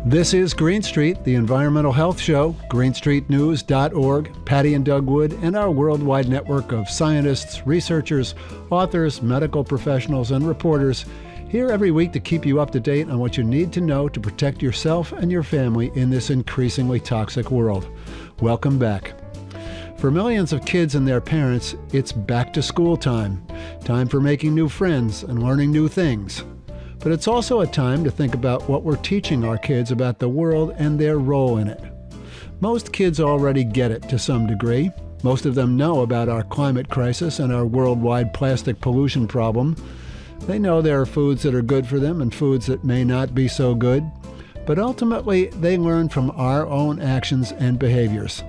This is Green Street, the environmental health show, greenstreetnews.org, Patti and Doug Wood, and our worldwide network of scientists, researchers, authors, medical professionals, and reporters here every week to keep you up to date on what you need to know to protect yourself and your family in this increasingly toxic world. Welcome back. For millions of kids and their parents, it's back to school time. Time for making new friends and learning new things. But it's also a time to think about what we're teaching our kids about the world and their role in it. Most kids already get it to some degree. Most of them know about our climate crisis and our worldwide plastic pollution problem. They know there are foods that are good for them and foods that may not be so good. But ultimately, they learn from our own actions and behaviors.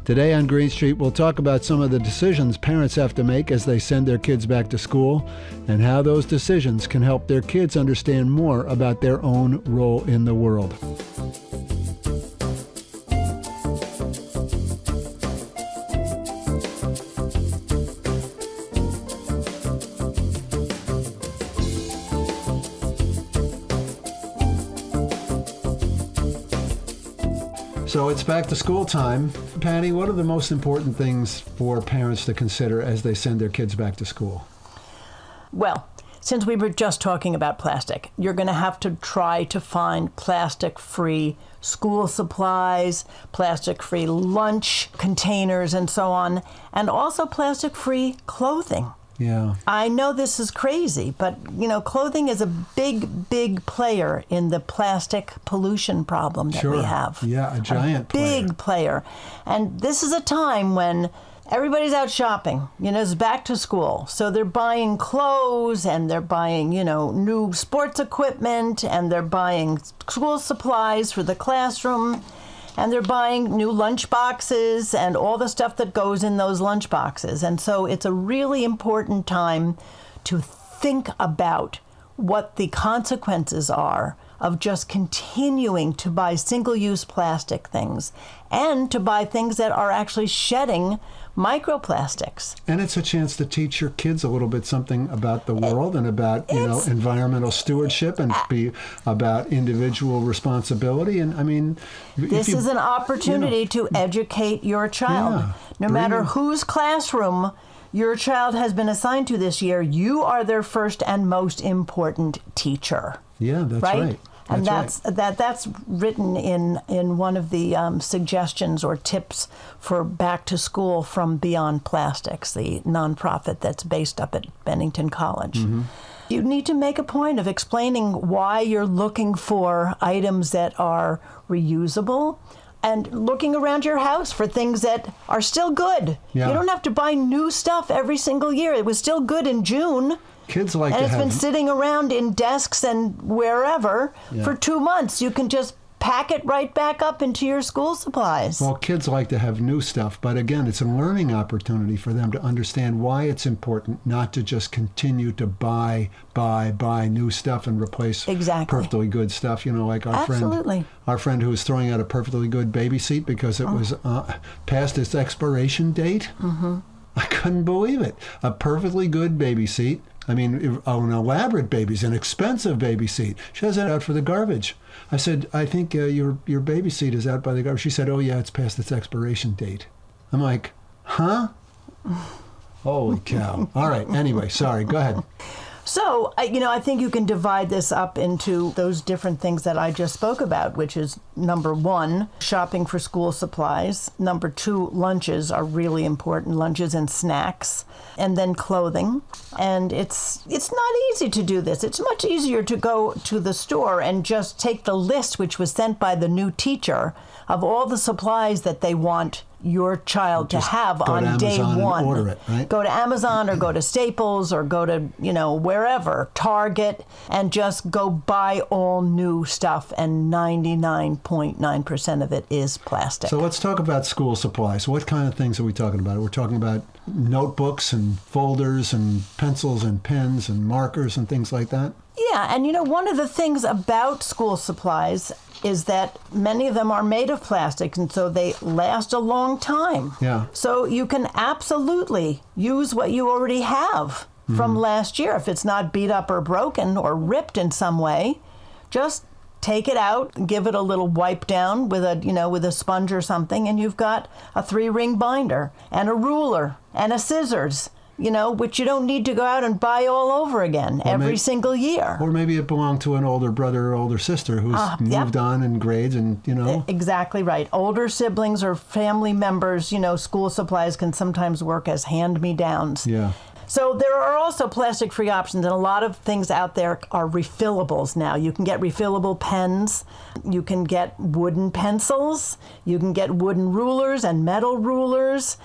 Today on Green Street, we'll talk about some of the decisions parents have to make as they send their kids back to school and how those decisions can help their kids understand more about their own role in the world. So it's back to school time. Patti, what are the most important things for parents to consider as they send their kids back to school? Well, since we were just talking about plastic, you're going to have to try to find plastic-free school supplies, plastic-free lunch containers, and so on, and also plastic-free clothing. Yeah. I know this is crazy, but, clothing is a big player in the plastic pollution problem that we have. Yeah, a giant big player. And this is a time when everybody's out shopping. It's back to school. So they're buying clothes and they're buying, new sports equipment and they're buying school supplies for the classroom. And they're buying new lunchboxes and all the stuff that goes in those lunchboxes. And so it's a really important time to think about what the consequences are of just continuing to buy single-use plastic things and to buy things that are actually shedding microplastics. And it's a chance to teach your kids a little bit something about the world and about, environmental stewardship and be about individual responsibility. And this is an opportunity to educate your child. No matter whose classroom your child has been assigned to this year, you are their first and most important teacher. Yeah, that's right. And that's written in one of the suggestions or tips for back to school from Beyond Plastics, the nonprofit that's based up at Bennington College. Mm-hmm. You need to make a point of explaining why you're looking for items that are reusable and looking around your house for things that are still good. Yeah. You don't have to buy new stuff every single year. It was still good in June. Kids like and to it's have... been sitting around in desks and wherever for 2 months. You can just pack it right back up into your school supplies. Well, kids like to have new stuff, but again, it's a learning opportunity for them to understand why it's important not to just continue to buy new stuff and replace perfectly good stuff. Like our friend who was throwing out a perfectly good baby seat because it was past its expiration date. Mm-hmm. I couldn't believe it. A perfectly good baby seat. An elaborate baby seat, an expensive baby seat. She has that out for the garbage. I said, I think your baby seat is out by the garbage. She said, oh yeah, it's past its expiration date. I'm like, huh? Holy cow. All right, anyway, sorry, go ahead. So, I think you can divide this up into those different things that I just spoke about, which is number one, shopping for school supplies. Number two, lunches are really important, lunches and snacks. And then clothing. And it's not easy to do this. It's much easier to go to the store and just take the list, which was sent by the new teacher, of all the supplies that they want your child to have on day one. And order it, right? Go to Amazon or go to Staples or go to, wherever, Target, and just go buy all new stuff, and 99.9% of it is plastic. So let's talk about school supplies. What kind of things are we talking about? We're talking about notebooks and folders and pencils and pens and markers and things like that? Yeah, and one of the things about school supplies is that many of them are made of plastic, and so they last a long time. Yeah. So you can absolutely use what you already have from last year. If it's not beat up or broken or ripped in some way, just take it out, give it a little wipe down with a sponge or something, and you've got a 3-ring binder and a ruler and a scissors, which you don't need to go out and buy all over again every single year. Or maybe it belonged to an older brother or older sister who's moved on in grades and, Exactly right. Older siblings or family members, school supplies can sometimes work as hand-me-downs. Yeah. So there are also plastic-free options, and a lot of things out there are refillables now. You can get refillable pens, you can get wooden pencils, you can get wooden rulers and metal rulers.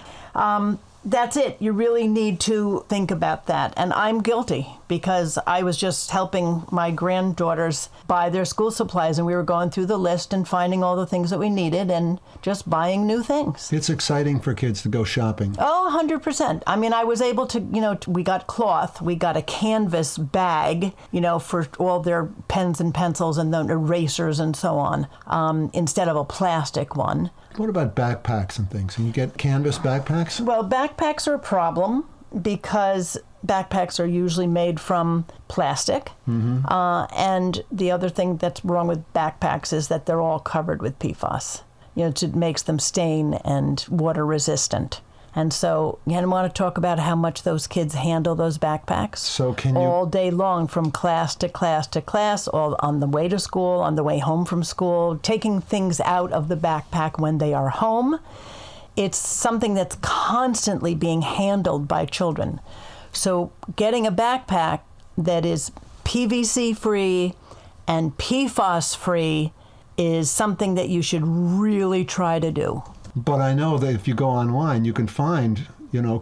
That's it. You really need to think about that. And I'm guilty because I was just helping my granddaughters buy their school supplies, and we were going through the list and finding all the things that we needed and just buying new things. It's exciting for kids to go shopping. Oh, 100%. I mean, I was able to, we got cloth, we got a canvas bag, for all their pens and pencils and the erasers and so on, instead of a plastic one. What about backpacks and things? Can you get canvas backpacks? Well, backpacks are a problem because backpacks are usually made from plastic. Mm-hmm. And the other thing that's wrong with backpacks is that they're all covered with PFAS. It makes them stain and water resistant. And so you want to talk about how much those kids handle those backpacks. So can you... all day long, from class to class to class, all on the way to school, on the way home from school, taking things out of the backpack when they are home. It's something that's constantly being handled by children. So getting a backpack that is PVC-free and PFAS-free is something that you should really try to do. But I know that if you go online, you can find,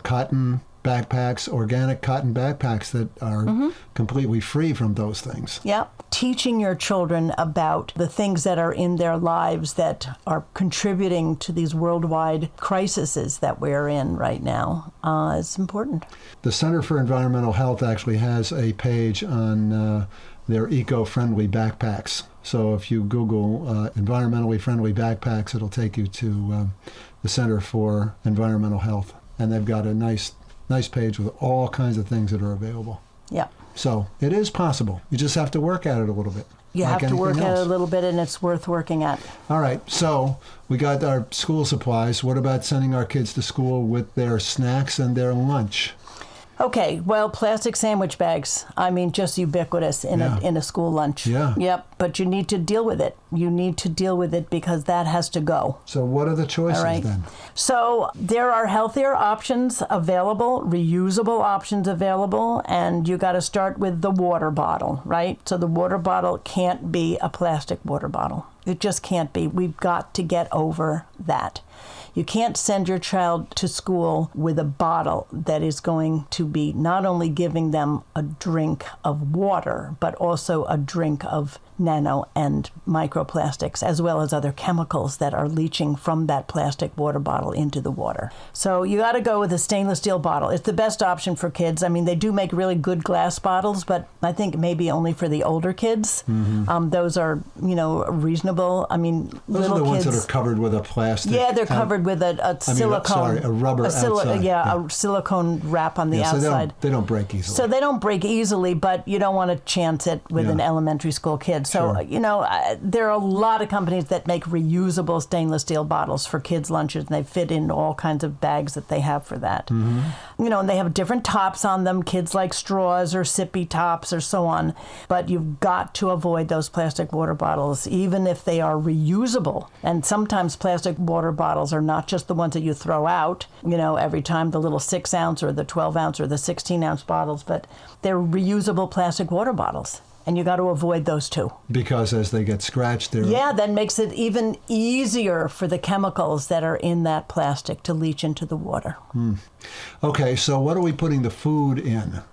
cotton backpacks, organic cotton backpacks that are completely free from those things. Yeah. Teaching your children about the things that are in their lives that are contributing to these worldwide crises that we're in right now is important. The Center for Environmental Health actually has a page on their eco-friendly backpacks. So if you Google environmentally friendly backpacks, it'll take you to the Center for Environmental Health. And they've got a nice page with all kinds of things that are available. Yeah. So it is possible. You just have to work at it a little bit. You have to work at it a little bit, and it's worth working at. All right. So we got our school supplies. What about sending our kids to school with their snacks and their lunch? Okay, well, plastic sandwich bags, just ubiquitous in a school lunch. Yeah. Yep, but you need to deal with it. You need to deal with it because that has to go. So what are the choices then? So there are healthier options available, reusable options available, and you got to start with the water bottle, right? So the water bottle can't be a plastic water bottle. It just can't be. We've got to get over that. You can't send your child to school with a bottle that is going to be not only giving them a drink of water, but also a drink of nano and microplastics, as well as other chemicals that are leaching from that plastic water bottle into the water. So you got to go with a stainless steel bottle. It's the best option for kids. They do make really good glass bottles, but I think maybe only for the older kids. Mm-hmm. Those are, reasonable. Those are the ones that are covered with a plastic. Yeah, they're covered with a silicone. A rubber outside. A silicone wrap on the outside. So they don't break easily. So they don't break easily, but you don't want to chance it with an elementary school kid. So, sure. There are a lot of companies that make reusable stainless steel bottles for kids' lunches, and they fit in all kinds of bags that they have for that. Mm-hmm. And they have different tops on them. Kids like straws or sippy tops or so on. But you've got to avoid those plastic water bottles, even if they are reusable. And sometimes plastic water bottles are not just the ones that you throw out, every time, the little 6-ounce or the 12-ounce or the 16-ounce bottles, but they're reusable plastic water bottles. And you got to avoid those too. Because as they get scratched, that makes it even easier for the chemicals that are in that plastic to leach into the water. Okay, so what are we putting the food in?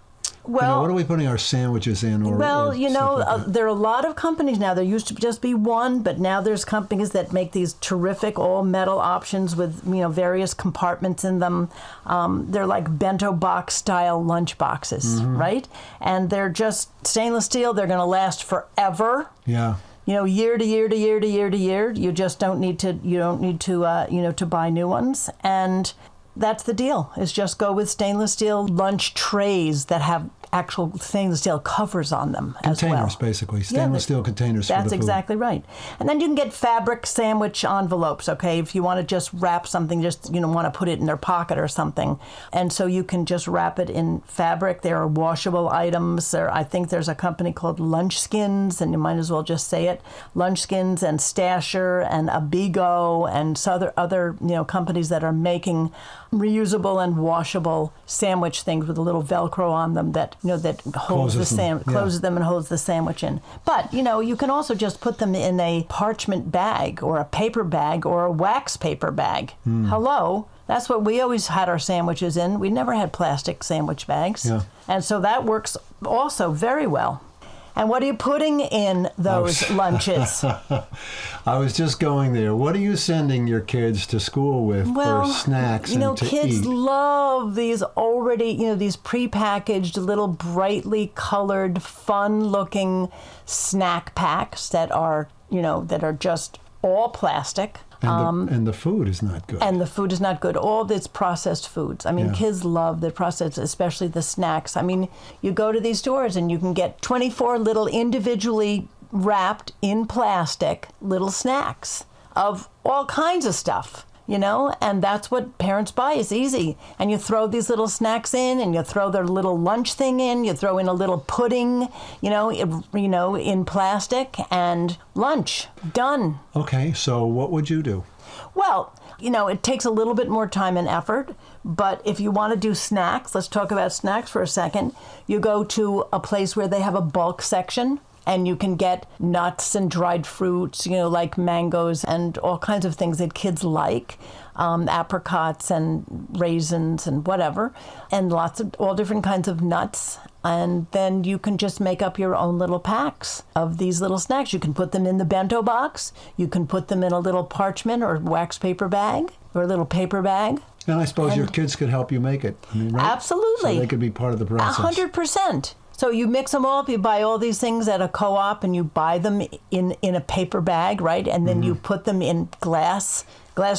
Well, what are we putting our sandwiches in? There are a lot of companies now. There used to just be one, but now there's companies that make these terrific all-metal options with, various compartments in them. They're like bento box-style lunchboxes, right? And they're just stainless steel. They're going to last forever. Yeah. Year to year to year to year to year. You just don't need to. You don't need to buy new ones. And that's the deal, is just go with stainless steel lunch trays that have actual stainless steel covers on them as well. Containers, basically. Stainless steel containers for the food. That's exactly right. And then you can get fabric sandwich envelopes, okay? If you want to just wrap something, just, want to put it in their pocket or something. And so you can just wrap it in fabric. There are washable items. I think there's a company called Lunchskins, and you might as well just say it. Lunchskins and Stasher and Abigo and other companies that are making reusable and washable sandwich things with a little Velcro on them that closes them and holds the sandwich in. But you can also just put them in a parchment bag or a paper bag or a wax paper bag. Hello. That's what we always had our sandwiches in. We never had plastic sandwich bags. Yeah. And so that works also very well. And what are you putting in those lunches? I was just going there. What are you sending your kids to school with for snacks and to kids eat? love these already, these prepackaged little brightly colored, fun-looking snack packs that are just all plastic. And the food is not good. And the food is not good. All this processed foods. I mean, kids love the processed, especially the snacks. I mean, you go to these stores and you can get 24 little individually wrapped in plastic little snacks of all kinds of stuff. And that's what parents buy. It's easy. And you throw these little snacks in, and you throw their little lunch thing in, you throw in a little pudding, in plastic, and lunch. Done. Okay, so what would you do? Well, it takes a little bit more time and effort, but if you want to do snacks, let's talk about snacks for a second. You go to a place where they have a bulk section, and you can get nuts and dried fruits, like mangoes and all kinds of things that kids like, apricots and raisins and whatever, and all different kinds of nuts. And then you can just make up your own little packs of these little snacks. You can put them in the bento box. You can put them in a little parchment or wax paper bag or a little paper bag. And I suppose your kids could help you make it. Right? Absolutely. So they could be part of the process. 100%. So you mix them all up, you buy all these things at a co-op, and you buy them in a paper bag, right? And then you put them in glass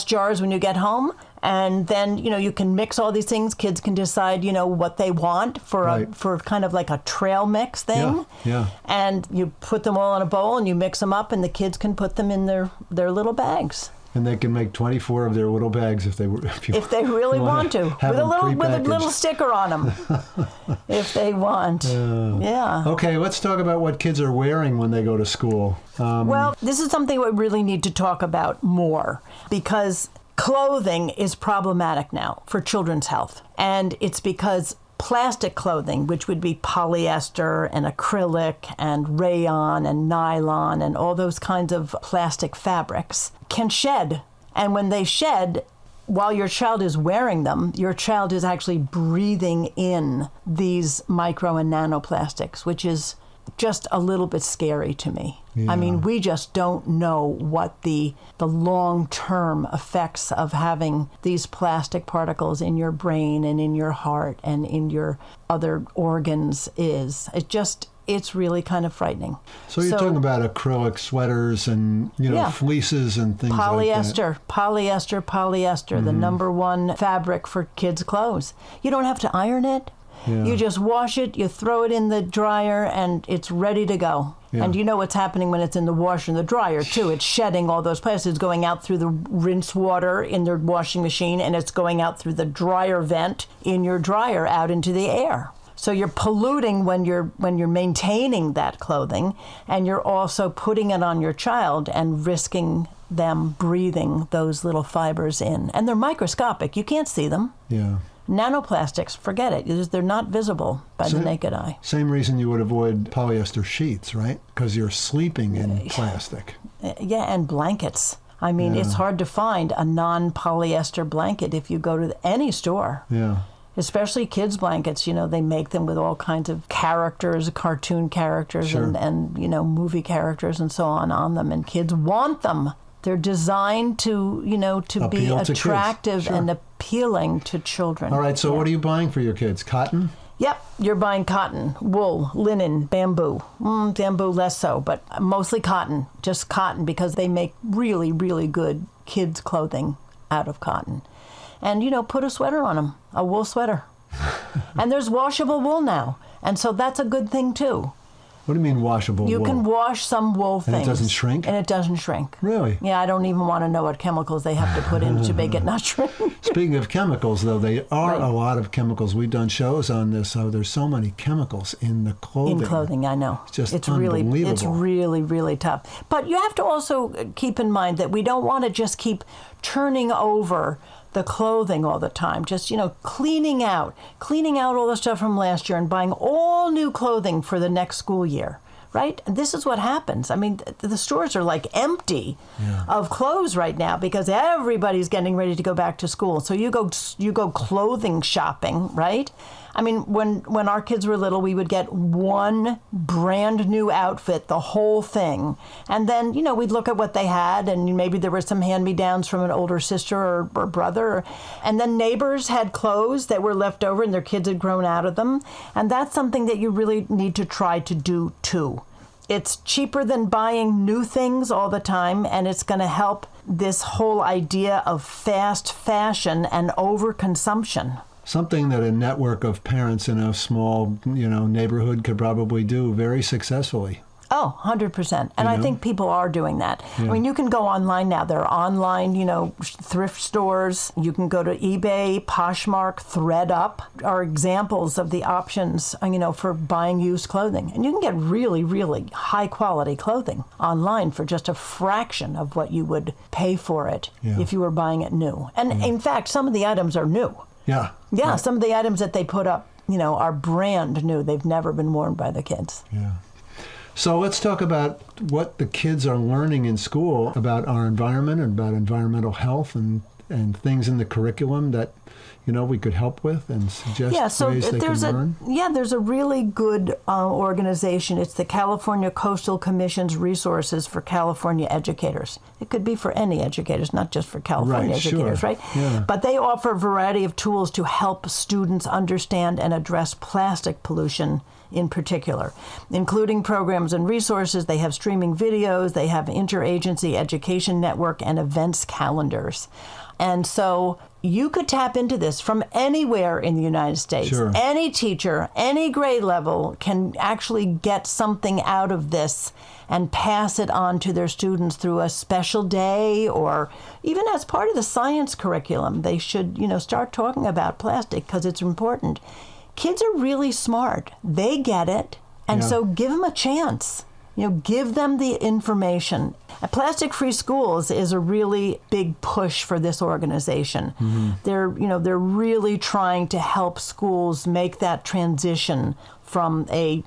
jars when you get home. And then, you can mix all these things. Kids can decide, what they want for kind of like a trail mix thing. Yeah. And you put them all in a bowl and you mix them up, and the kids can put them in their little bags. And they can make 24 of their little bags if they really want to, with a little sticker on them, if they want. Yeah. Okay, let's talk about what kids are wearing when they go to school. Well, this is something we really need to talk about more, because clothing is problematic now for children's health, and it's because plastic clothing, which would be polyester and acrylic and rayon and nylon and all those kinds of plastic fabrics, can shed. And when they shed, while your child is wearing them, your child is actually breathing in these micro and nanoplastics, which is just a little bit scary to me. Yeah. I mean, we just don't know what the long-term effects of having these plastic particles in your brain and in your heart and in your other organs is. It's really kind of frightening. So you're talking about acrylic sweaters and, fleeces and things like that. Polyester, the number one fabric for kids' clothes. You don't have to iron it. Yeah. You just wash it, you throw it in the dryer, and it's ready to go. Yeah. And you know what's happening when it's in the washer and the dryer, too. It's shedding all those plastics, going out through the rinse water in the washing machine, and it's going out through the dryer vent in your dryer out into the air. So you're polluting when you're maintaining that clothing, and you're also putting it on your child and risking them breathing those little fibers in. And they're microscopic. You can't see them. Yeah. Nanoplastics, forget it. They're not visible by the naked eye. Same reason you would avoid polyester sheets, right? Because you're sleeping in plastic. Yeah, and blankets. I mean, it's hard to find a non-polyester blanket if you go to any store. Yeah. Especially kids' blankets, they make them with all kinds of characters, cartoon characters, and movie characters and so on them, and kids want them. They're designed to be attractive and appealing to children. All right, so what are you buying for your kids? Cotton? Yep, you're buying cotton, wool, linen, bamboo. Bamboo less so, but mostly cotton. Just cotton, because they make really, really good kids' clothing out of cotton. And, put a sweater on them, a wool sweater. And there's washable wool now. And so that's a good thing too. What do you mean washable You wool? can wash some wool things. And it doesn't shrink? And it doesn't shrink. Really? Yeah, I don't even want to know what chemicals they have to put in to make it not shrink. Speaking of chemicals, though, they are Right. a lot of chemicals. We've done shows on this. So there's so many chemicals in the clothing. In clothing, I know. It's just it's unbelievable. really, really tough. But you have to also keep in mind that we don't want to just keep turning over the clothing all the time, just, cleaning out all the stuff from last year and buying all new clothing for the next school year, right? This is what happens. I mean, the stores are like empty of clothes right now because everybody's getting ready to go back to school. So you go clothing shopping, right? I mean, when our kids were little, we would get one brand new outfit, the whole thing. And then, we'd look at what they had, and maybe there were some hand-me-downs from an older sister or brother. And then neighbors had clothes that were left over and their kids had grown out of them. And that's something that you really need to try to do too. It's cheaper than buying new things all the time, and it's going to help this whole idea of fast fashion and overconsumption. Something that a network of parents in a small, neighborhood could probably do very successfully. Oh, 100%. And I think people are doing that. Yeah. I mean, you can go online now. There are online, thrift stores. You can go to eBay, Poshmark, ThreadUp are examples of the options, for buying used clothing. And you can get really, really high quality clothing online for just a fraction of what you would pay for it if you were buying it new. And in fact, some of the items are new. Yeah. Yeah, Right. some of the items that they put up, are brand new. They've never been worn by the kids. Yeah. So let's talk about what the kids are learning in school about our environment and about environmental health and things in the curriculum that, we could help with and suggest ways they can learn. There's a really good organization. It's the California Coastal Commission's Resources for California Educators. It could be for any educators, not just for California educators, sure. right? Yeah. But they offer a variety of tools to help students understand and address plastic pollution in particular, including programs and resources. They have streaming videos, they have interagency education network and events calendars. And so you could tap into this from anywhere in the United States. Sure. Any teacher, any grade level can actually get something out of this and pass it on to their students through a special day or even as part of the science curriculum. They should, start talking about plastic because it's important. Kids are really smart. They get it. And so give them a chance. Give them the information. Plastic-free schools is a really big push for this organization. Mm-hmm. They're really trying to help schools make that transition from a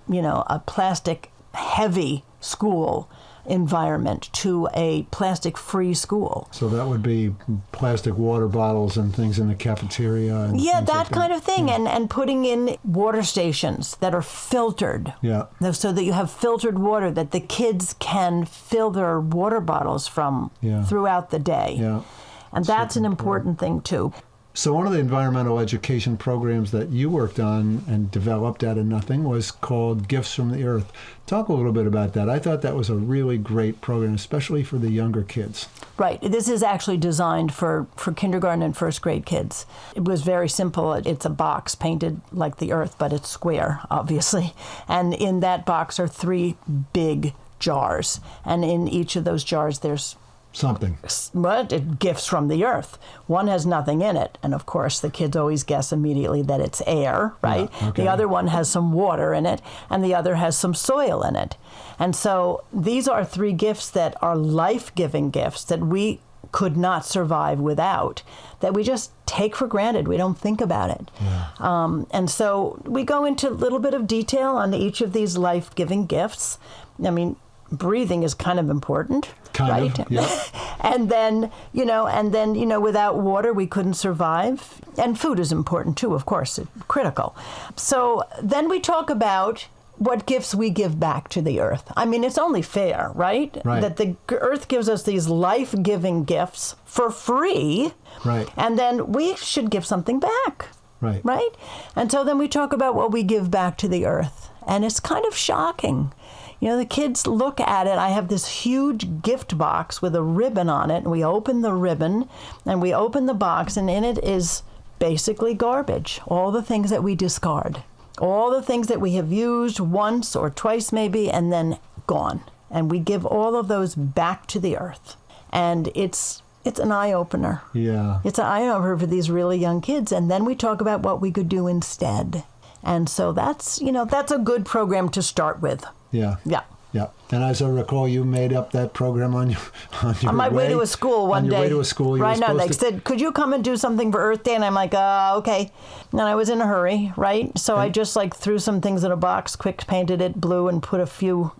plastic-heavy school environment to a plastic-free school. So that would be plastic water bottles and things in the cafeteria. And that kind of thing. Yeah. And putting in water stations that are filtered. Yeah. So that you have filtered water that the kids can fill their water bottles from throughout the day. Yeah. And that's an important thing, too. So one of the environmental education programs that you worked on and developed out of nothing was called Gifts from the Earth. Talk a little bit about that. I thought that was a really great program, especially for the younger kids. Right. This is actually designed for kindergarten and first grade kids. It was very simple. It's a box painted like the Earth, but it's square, obviously. And in that box are 3 big jars. And in each of those jars, there's something. But gifts from the earth. One has nothing in it. And of course, the kids always guess immediately that it's air, right? Yeah, okay. The other one has some water in it, and the other has some soil in it. And so these are 3 gifts that are life-giving gifts that we could not survive without, that we just take for granted. We don't think about it. Yeah. And so we go into a little bit of detail on each of these life-giving gifts. I mean, breathing is kind of important, right? Yeah. and then, without water, we couldn't survive. And food is important too, of course, critical. So then we talk about what gifts we give back to the earth. I mean, it's only fair, right? That the earth gives us these life-giving gifts for free. Right. And then we should give something back. Right. Right? And so then we talk about what we give back to the earth. And it's kind of shocking. The kids look at it. I have this huge gift box with a ribbon on it. And we open the ribbon and we open the box, and in it is basically garbage, all the things that we discard. All the things that we have used once or twice maybe and then gone. And we give all of those back to the earth. And it's an eye-opener. Yeah. It's an eye-opener for these really young kids. And then we talk about what we could do instead. And so that's a good program to start with. Yeah. Yeah. Yeah. And as I recall, you made up that program on my way to a school one day. On your way to a school. Right now, they said, could you come and do something for Earth Day? And I'm like, okay. And I was in a hurry, right? So I just threw some things in a box, quick painted it blue and put a few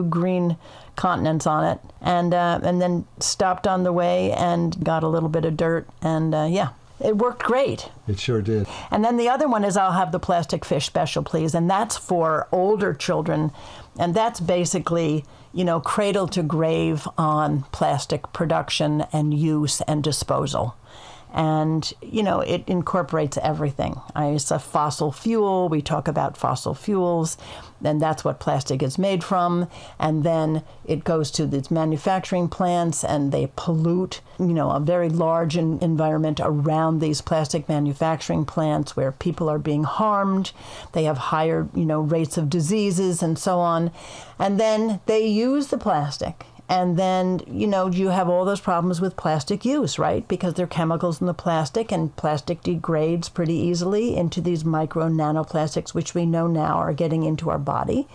green continents on it. And then stopped on the way and got a little bit of dirt. And it worked great. It sure did. And then the other one is I'll have the plastic fish special, please. And that's for older children. And that's basically, cradle to grave on plastic production and use and disposal. And, it incorporates everything. It's a fossil fuel. We talk about fossil fuels. And that's what plastic is made from. And then it goes to these manufacturing plants and they pollute, a very large environment around these plastic manufacturing plants where people are being harmed. They have higher, rates of diseases and so on. And then they use the plastic. And then, you have all those problems with plastic use, right? Because there are chemicals in the plastic, and plastic degrades pretty easily into these micro nanoplastics, which we know now are getting into our body.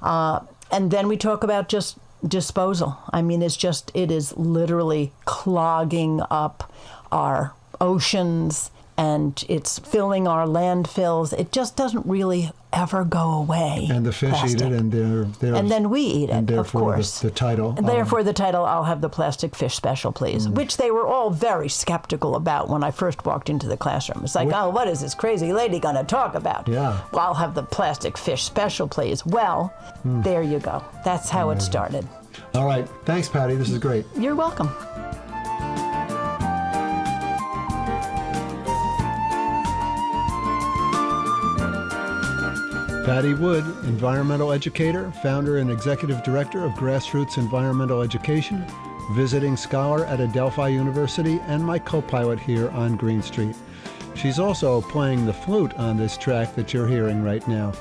And then we talk about just disposal. I mean, it is literally clogging up our oceans, and it's filling our landfills. It just doesn't really ever go away. And the fish eat it, and they're and then we eat it, and therefore of course. The title. And therefore the title, I'll have the plastic fish special, please, which they were all very skeptical about when I first walked into the classroom. It's like, what is this crazy lady going to talk about? Yeah. Well, I'll have the plastic fish special, please. Well, there you go. That's how it started. All right. Thanks, Patti. This is great. You're welcome. Patti Wood, environmental educator, founder and executive director of Grassroots Environmental Education, visiting scholar at Adelphi University, and my co-pilot here on Green Street. She's also playing the flute on this track that you're hearing right now.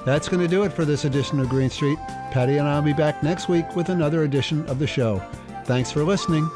That's going to do it for this edition of Green Street. Patti and I will be back next week with another edition of the show. Thanks for listening.